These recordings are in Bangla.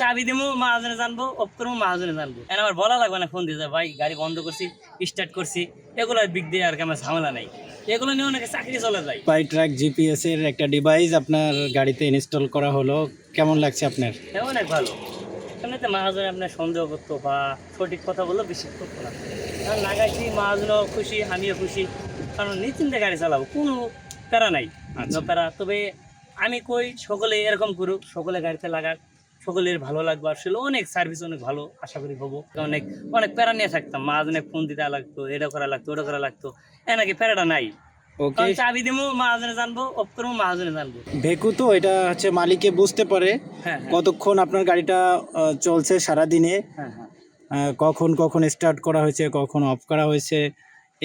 চাবি দিমু মাহাজনে জানবো, অফ করবো মাহাজনে জানবো। এখন আমার বলা লাগবে না ফোন দিয়ে যে ভাই গাড়ি বন্ধ করছি, স্টার্ট করছি, এগুলো দিক দিয়ে আর কি আমার ঝামেলা নাই। এগুলো নিয়ে অনেকে চাকরি চলে যায়। বাই ট্র্যাক জিপিএস এর একটা ডিভাইস আপনার গাড়িতে ইনস্টল করা হলো, কেমন লাগছে আপনার? হ্যাঁ, অনেক ভালো। এমনিতে মাহাজনে আপনার সন্দেহ করতো বা সঠিক কথা বললেও বিশ্বাস করতো না। কারণ লাগাইছি, মাহাজনও খুশি, আমিও খুশি, কারণ নিশ্চিন্তে গাড়ি চালাবো, কোনো প্যারা নাই। আচ্ছা। প্যারা, তবে আমি কই সকলে এরকম করুক, সকলে গাড়িতে লাগাক, সকলের ভালো লাগবে। আসলে অনেক সার্ভিস অনেক ভালো, আশা করি হবো। অনেক অনেক প্যারা নিয়ে থাকতাম, মাহাজনে ফোন দিতে লাগতো, এটা করা লাগতো, ওটা করা লাগতো। নাকি প্যারাটা নাই, ওকে। কারণ চাবি দিমু মাহাজনে জানবো, অফ করবো মাহাজনে জানবো। ভেকু তো এটা হচ্ছে মালিকে বুঝতে পারে হ্যাঁ হ্যাঁ কতক্ষণ আপনার গাড়িটা চলছে সারাদিনে, হ্যাঁ হ্যাঁ। কখন কখন স্টার্ট করা হয়েছে, কখন অফ করা হয়েছে,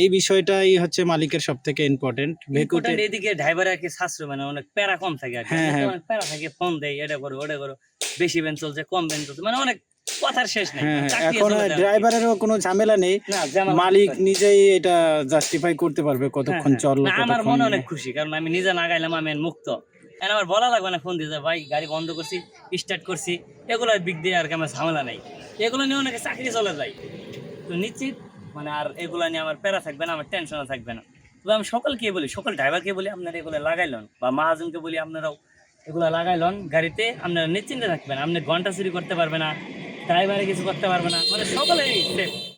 এই বিষয়টাই হচ্ছে মালিকের সব থেকে ইম্পর্টেন্ট ভেকুতে। ইম্পর্টেন্ট এদিকে ড্রাইভার আর কি সাশ্রয়, মানে অনেক প্যারা কম থাকে আর কি। হ্যাঁ, হ্যাঁ। অনেক প্যারা থাকে, ফোন দেয়, এটা করো ওটা করো, বেশি বেন চলছে, কম বেন চলছে, মানে অনেক কথার শেষ নেই। হ্যাঁ হ্যাঁ, চাকরি এখন চলে যায় আর কি। ড্রাইভারেরও কোনো ঝামেলা নেই, না, যেমন মালিক নিজেই এটা জাস্টিফাই করতে পারবে হ্যাঁ, কতক্ষণ হ্যাঁ। চললো, না, আমার কতক্ষণ মনে অনেক খুশি, কারণ আমি নিজে না গাইলাম, আমি মুক্ত। এখন আমার বলা লাগবে না ফোন দিয়ে যে ভাই গাড়ি বন্ধ করছি, স্টার্ট করছি, এগুলো দিক দিয়ে আর কি আমার ঝামেলা নাই। এগুলো নিয়ে অনেকে চাকরি চলে যায়, তো নিশ্চিত মানে আর এগুলো নিয়ে আমার প্যারা থাকবে না, আমার টেনশনও থাকবে না। তবে আমি সকলকে বলি, সকল ড্রাইভারকে বলি, আপনারা এগুলো লাগাইলন, বা মাহাজনকে বলি আপনারাও এগুলো লাগাইলন গাড়িতে, আপনারা নিশ্চিন্তে থাকবেন। আপনি ঘন্টা চুরি করতে পারবে না, ড্রাইভারে কিছু করতে পারবে না, মানে সকলেই safe।